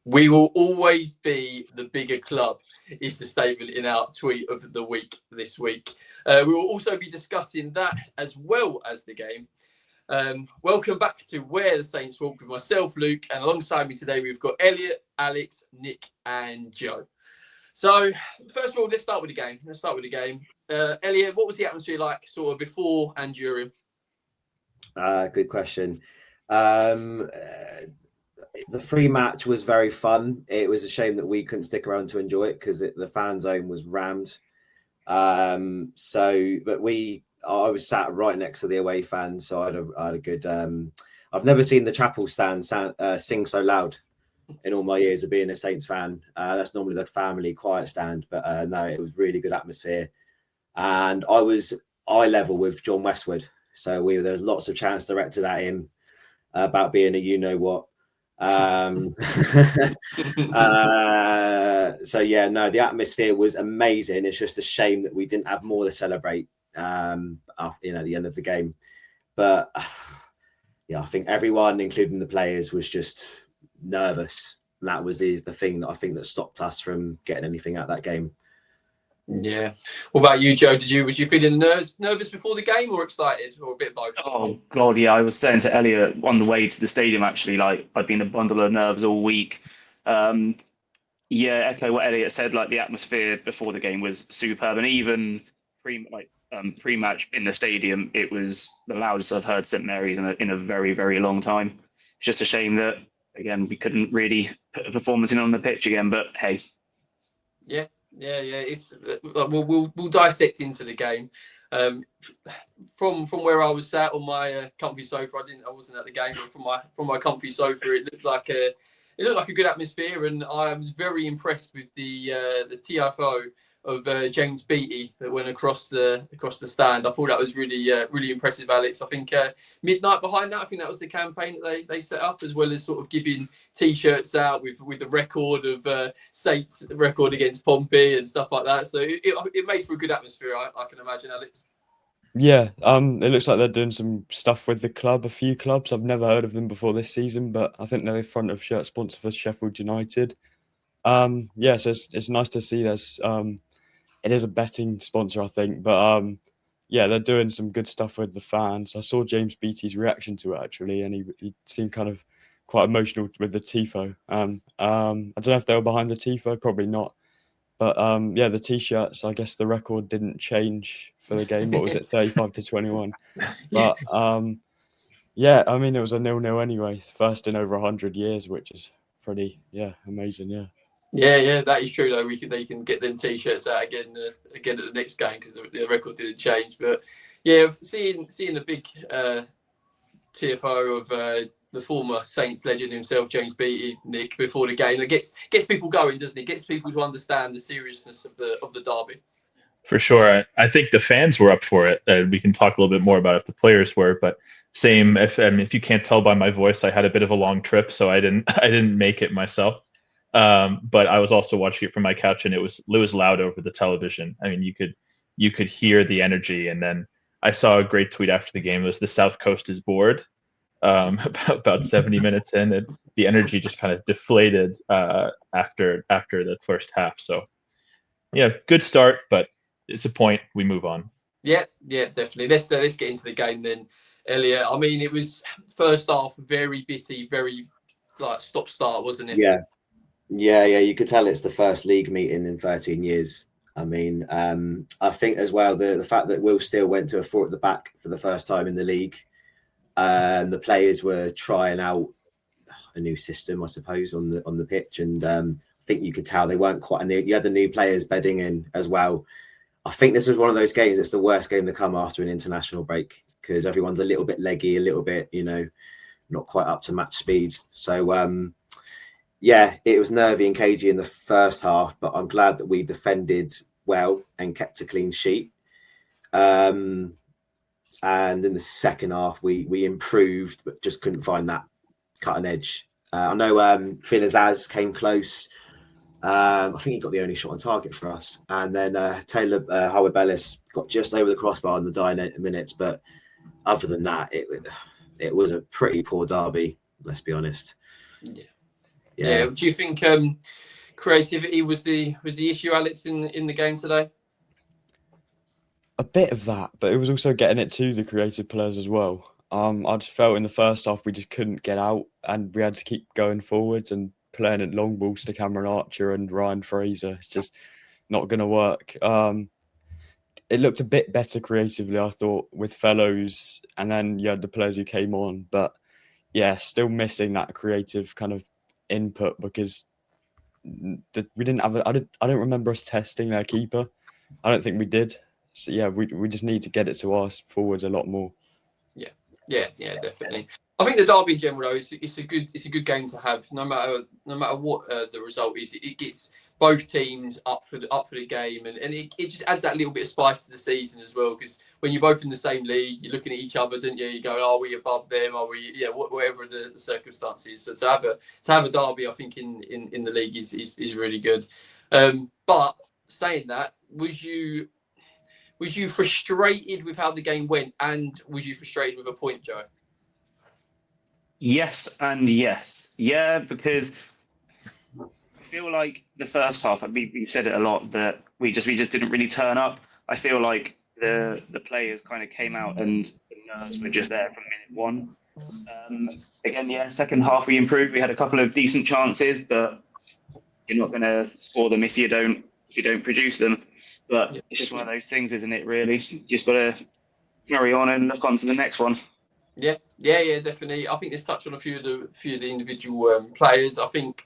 We will always be the bigger club, is the statement in our tweet of the week this week. We will also be discussing that as well as the game. Welcome back to Where the Saints Walk with myself, Luke, and alongside me today we've got Elliot, Alex, Nick, and Joe. So, first of all, let's start with the game. Elliot, what was the atmosphere like sort of before and during? Good question. The pre-match was very fun. It was a shame that we couldn't stick around to enjoy it because the fan zone was rammed. I was sat right next to the away fans, so I had a good. I've never seen the chapel stand sing so loud in all my years of being a Saints fan. That's normally the family quiet stand, but no, it was really good atmosphere. And I was eye level with John Westwood, so there was lots of chants directed at him about being a you-know-what. The atmosphere was amazing. It's just a shame that we didn't have more to celebrate after the end of the game. But I think everyone, including the players, was just nervous. And that was the thing that I think that stopped us from getting anything out of that game. Yeah. What about you, Joe? Was you feeling nervous before the game, or excited, or a bit of both? Oh God, yeah. I was saying to Elliot on the way to the stadium, actually, like I'd been a bundle of nerves all week. Echo what Elliot said. Like the atmosphere before the game was superb, and even pre-match in the stadium, it was the loudest I've heard St Mary's in a very, very long time. It's just a shame that again we couldn't really put a performance in on the pitch again. But hey. Yeah. It's we'll dissect into the game. From where I was sat on my comfy sofa, I wasn't at the game, but from my comfy sofa, it looked like a good atmosphere, and I was very impressed with the TFO of James Beattie that went across the stand. I thought that was really impressive, Alex. I think midnight behind that. I think that was the campaign that they set up, as well as sort of giving T-shirts out with the record of Saints record against Pompey and stuff like that. So it made for a good atmosphere, I can imagine, Alex. Yeah, it looks like they're doing some stuff with the club. A few clubs I've never heard of them before this season, but I think they're the front of shirt sponsor for Sheffield United. So it's nice to see there's it is a betting sponsor, I think, but they're doing some good stuff with the fans. I saw James Beattie's reaction to it actually, and he seemed kind of quite emotional with the tifo. I don't know if they were behind the tifo, probably not. But the T-shirts, I guess the record didn't change for the game. What was it, 35-21? But it was a 0-0 anyway, first in over 100 years, which is pretty amazing. Yeah, that is true though. They can get them T-shirts out again at the next game because the record didn't change. But yeah, seeing a big TFO of the former Saints legend himself, James Beattie, Nick, before the game, it gets people going, doesn't it? Gets people to understand the seriousness of the derby. For sure, I think the fans were up for it. We can talk a little bit more about if the players were, but same. If you can't tell by my voice, I had a bit of a long trip, so I didn't make it myself. But I was also watching it from my couch, and it was loud over the television. I mean, you could hear the energy. And then I saw a great tweet after the game. It was the South Coast is bored. About 70 minutes in, and the energy just kind of deflated after the first half. So yeah, good start, but it's a point. We move on. Yeah, definitely. Let's get into the game then, Elliot. I mean, it was first half very bitty, very like stop-start, wasn't it? Yeah. You could tell it's the first league meeting in 13 years. I mean, I think as well the fact that Will Steele went to a 4 at the back for the first time in the league. The players were trying out a new system, I suppose, on the pitch, and I think you could tell they weren't quite. And you had the new players bedding in as well. I think this is one of those games. It's the worst game to come after an international break because everyone's a little bit leggy, a little bit, not quite up to match speed. So it was nervy and cagey in the first half, but I'm glad that we defended well and kept a clean sheet. And in the second half, we improved, but just couldn't find that cutting edge. I know Finn Azaz came close. I think he got the only shot on target for us. And then Taylor Howard-Bellis got just over the crossbar in the dying minutes. But other than that, it was a pretty poor derby, let's be honest. Yeah. Do you think creativity was the issue, Alex, in the game today? A bit of that, but it was also getting it to the creative players as well. I just felt in the first half we just couldn't get out, and we had to keep going forwards and playing at long balls to Cameron Archer and Ryan Fraser. It's just not going to work. It looked a bit better creatively, I thought, with Fellows, and then you had the players who came on. But yeah, still missing that creative kind of input because we didn't have. I don't remember us testing their keeper. I don't think we did. So yeah, we just need to get it to our forwards a lot more. Yeah, definitely. I think the derby in general, though, it's a good game to have. No matter what the result is, it gets both teams up for the game, and it just adds that little bit of spice to the season as well. Because when you're both in the same league, you're looking at each other, don't you? You go, are we above them? Are we? Yeah, whatever the circumstances. So to have a derby, I think in the league is really good. But saying that, was you frustrated with how the game went, and was you frustrated with a point, Joe? Yes and yes. Yeah, because I feel like the first half, we've said it a lot, that we just didn't really turn up. I feel like the players kind of came out and the nerves were just there from minute one. Again, yeah, second half we improved. We had a couple of decent chances, but you're not going to score them if you don't produce them. But it's just one of those things, isn't it, really? You just got to carry on and look on to the next one. Yeah, definitely. I think let's touch on a few of the individual players. I think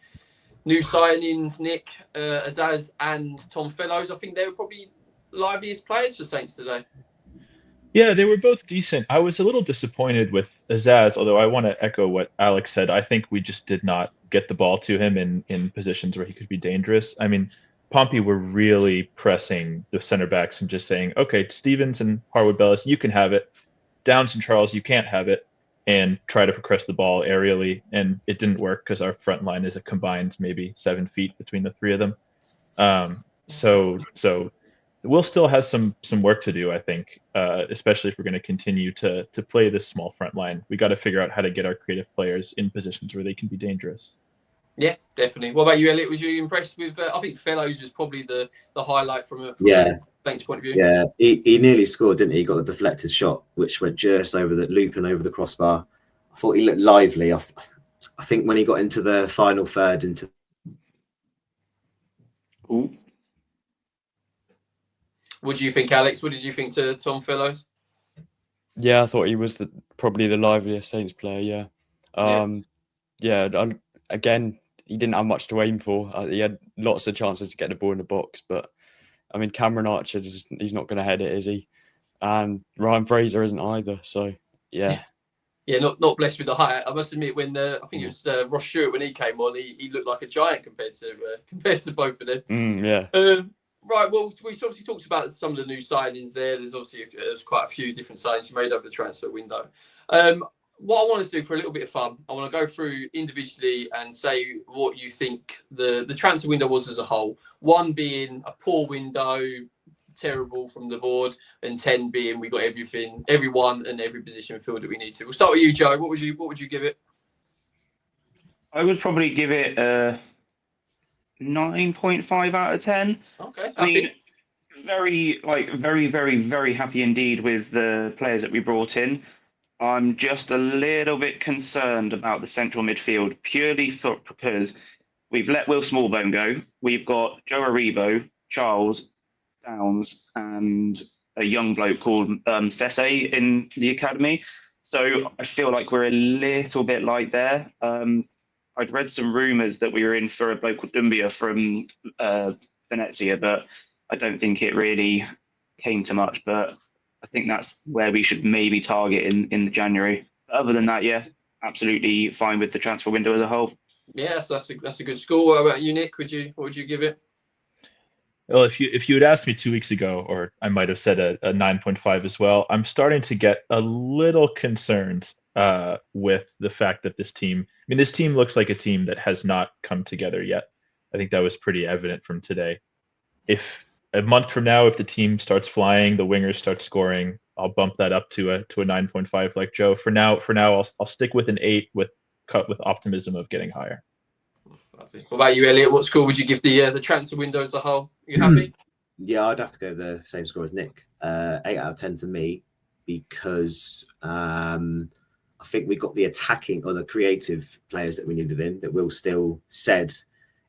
new signings, Nick, Azaz and Tom Fellows, I think they were probably liveliest players for Saints today. Yeah, they were both decent. I was a little disappointed with Azaz, although I want to echo what Alex said. I think we just did not get the ball to him in positions where he could be dangerous. I mean, Pompey were really pressing the center backs and just saying, okay, Stevens and Harwood Bellis, you can have it. Downs and Charles, you can't have it, and try to progress the ball aerially. And it didn't work because our front line is a combined maybe 7 feet between the three of them. So we'll still have some work to do, I think, especially if we're going to continue to play this small front line. We got to figure out how to get our creative players in positions where they can be dangerous. Yeah, definitely. What about you, Elliot? Was you impressed with? I think Fellows was probably the highlight from a Saints point of view. Yeah, he nearly scored, didn't he? He got the deflected shot, which went just over the loop and over the crossbar. I thought he looked lively. I think when he got into the final third, Ooh. What do you think, Alex? What did you think to Tom Fellows? Yeah, I thought he was probably the liveliest Saints player. Again, he didn't have much to aim for. He had lots of chances to get the ball in the box, but I mean, Cameron Archer, he's not going to head it, is he? And Ryan Fraser isn't either. So yeah, not blessed with the height. I must admit, when I think it was Ross Stewart when he came on, he looked like a giant compared to both of them. Right, well, we obviously talked about some of the new signings there. There's quite a few different signings made over the transfer window. What I want to do for a little bit of fun, I want to go through individually and say what you think the transfer window was as a whole. 1 being a poor window, terrible from the board, and 10 being we got everyone and every position filled that we need to. We'll start with you, Joe. What would you give it? I would probably give it a 9.5 out of 10. Okay. I mean, very, very, very happy indeed with the players that we brought in. I'm just a little bit concerned about the central midfield, purely because we've let Will Smallbone go. We've got Joe Aribo, Charles, Downs, and a young bloke called Sese in the academy. So I feel like we're a little bit light there. I'd read some rumours that we were in for a bloke called Dumbia from Venezia, but I don't think it really came to much. But I think that's where we should maybe target in January. But other than that, yeah, absolutely fine with the transfer window as a whole. Yeah, so that's a good score. What about you, Nick? What would you give it? Well, if you had asked me 2 weeks ago, or I might have said a 9.5 as well, I'm starting to get a little concerned with the fact that this team looks like a team that has not come together yet. I think that was pretty evident from today. If a month from now, if the team starts flying, the wingers start scoring, I'll bump that up to a 9.5 like Joe. For now, I'll stick with an 8 with optimism of getting higher. What about you, Elliot? What score would you give the transfer window as a whole? Are you happy? Yeah, I'd have to go the same score as Nick. 8 out of 10 for me, because I think we got the attacking or the creative players that we needed in, that Will still said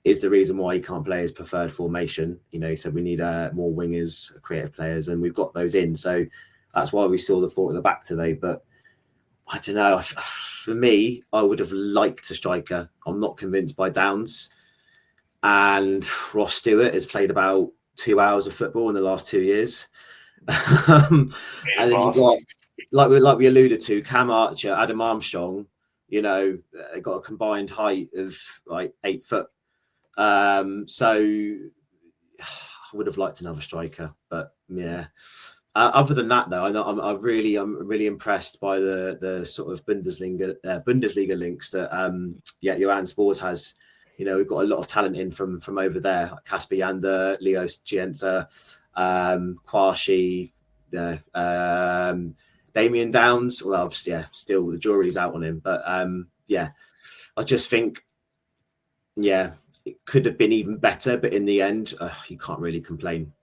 is the reason why he can't play his preferred formation. You know, he said we need more wingers, creative players, and we've got those in. So that's why we saw the thought at the back today. But I don't know. For me, I would have liked a striker. I'm not convinced by Downs. And Ross Stewart has played about 2 hours of football in the last 2 years. And then you've got, like we alluded to, Cam Archer, Adam Armstrong, you know, they got a combined height of like 8 foot. So I would have liked another striker, but yeah. Other than that, though, I'm really impressed by the sort of Bundesliga links that Johann Spors has. You know, we've got a lot of talent in from over there. Casper Yander, Leo Cienza, Kwashi, Damien Downs. Well, still the jury's out on him. But I just think, it could have been even better. But in the end, you can't really complain.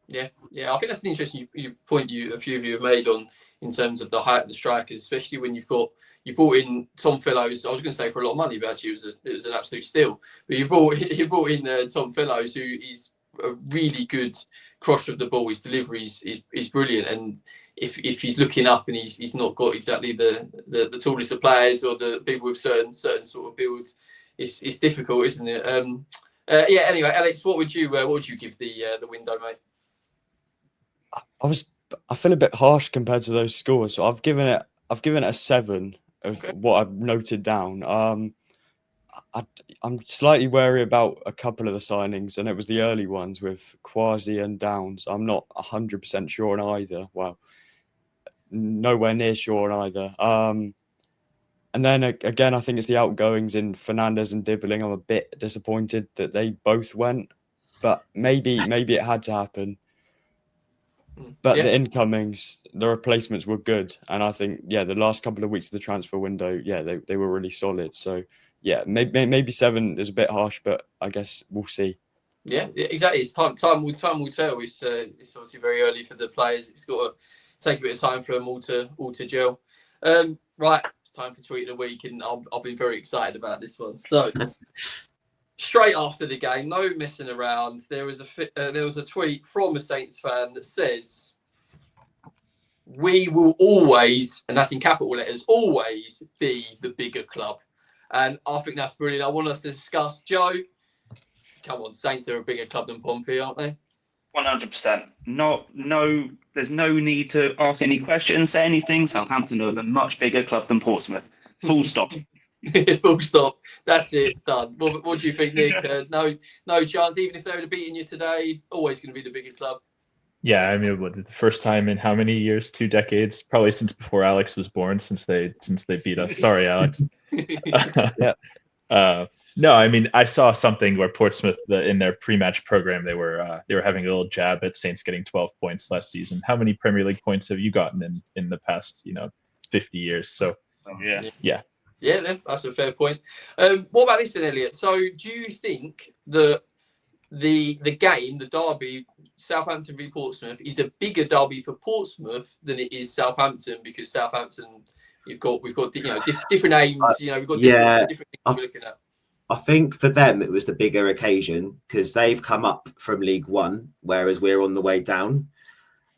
Yeah. I think that's an interesting point a few of you have made on in terms of the height of the strikers, especially when you brought in Tom Fellows. I was going to say for a lot of money, but actually it was an absolute steal. But you brought in Tom Fellows, who is a really good crosser of the ball. His delivery is brilliant, and if he's looking up and he's not got exactly the tallest of players or the people with certain sort of builds, it's difficult, isn't it? Anyway, Alex, what would you give the window, mate? I feel a bit harsh compared to those scores, so I've given it a 7 of what I've noted down. I'm slightly wary about a couple of the signings, and it was the early ones with Kwasi and Downs. I'm not 100% sure on either. Well, nowhere near sure on either. And then again, I think it's the outgoings in Fernandez and Dibbling. I'm a bit disappointed that they both went, but maybe it had to happen. But the incomings, the replacements were good. And I think, the last couple of weeks of the transfer window, they were really solid. So, maybe 7 is a bit harsh, but I guess we'll see. Yeah, exactly. It's time will tell. It's obviously very early for the players. It's got to take a bit of time for them all to gel. Right, it's time for Tweet of the Week, and I've been very excited about this one. So, straight after the game, no messing around. There was a tweet from a Saints fan that says, "We will always," and that's in capital letters, "always be the bigger club." And I think that's brilliant. I want us to discuss. Joe, come on, Saints are a bigger club than Pompey, aren't they? 100%. No, there's no need to ask any questions, say anything. Southampton are a much bigger club than Portsmouth. Full stop. Full stop. That's it. Done. What do you think, Nick? No chance. Even if they would have beaten you today, always going to be the bigger club. Yeah, I mean, the first time in how many years? 2 decades, probably since before Alex was born. Since they beat us. Sorry, Alex. No, I mean, I saw something where Portsmouth, in their pre-match program, they were having a little jab at Saints getting 12 points last season. How many Premier League points have you gotten in the past 50 years? So yeah. Yeah, that's a fair point. What about this then, Elliot? So do you think that the game, the derby, Southampton v Portsmouth, is a bigger derby for Portsmouth than it is Southampton? Because Southampton, we've got different aims. We've got different things we're looking at. I think for them it was the bigger occasion because they've come up from League One, whereas we're on the way down.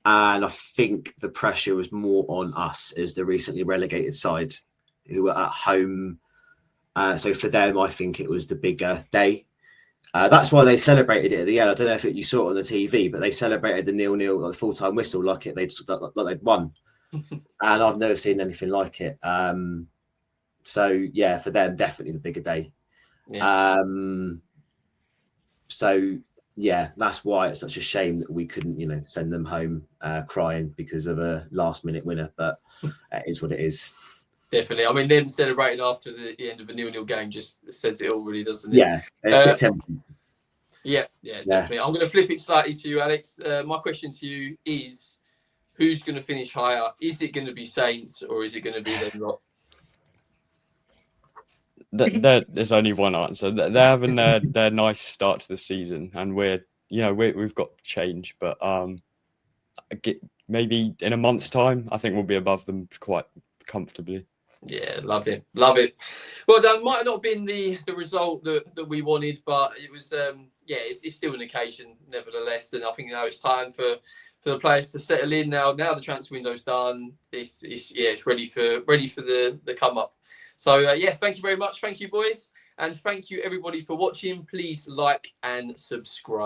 And I think the pressure was more on us as the recently relegated side who were at home. So for them, I think it was the bigger day. That's why they celebrated it at the end. I don't know if you saw it on the TV, but they celebrated the 0-0, the full-time whistle, like they'd won. And I've never seen anything like it. So yeah, for them, definitely the bigger day. Yeah. So yeah, that's why it's such a shame that we couldn't, send them home crying because of a last-minute winner. But it is what it is. Definitely. I mean, them celebrating after the end of a 0-0 game just says it all, really, doesn't it? Yeah, it's a bit tempting. Yeah, definitely. I'm going to flip it slightly to you, Alex. My question to you is, who's going to finish higher? Is it going to be Saints or is it going to be them lot? There's only one answer. They're having their nice start to the season, and we've got change, but maybe in a month's time, I think we'll be above them quite comfortably. Yeah, love it. Well, that might not have been the result that we wanted, but it was it's still an occasion nevertheless, and I think it's time for the players to settle in now. Now the transfer window's done. It's ready for the come up. So thank you very much. Thank you, boys, and thank you everybody for watching. Please like and subscribe.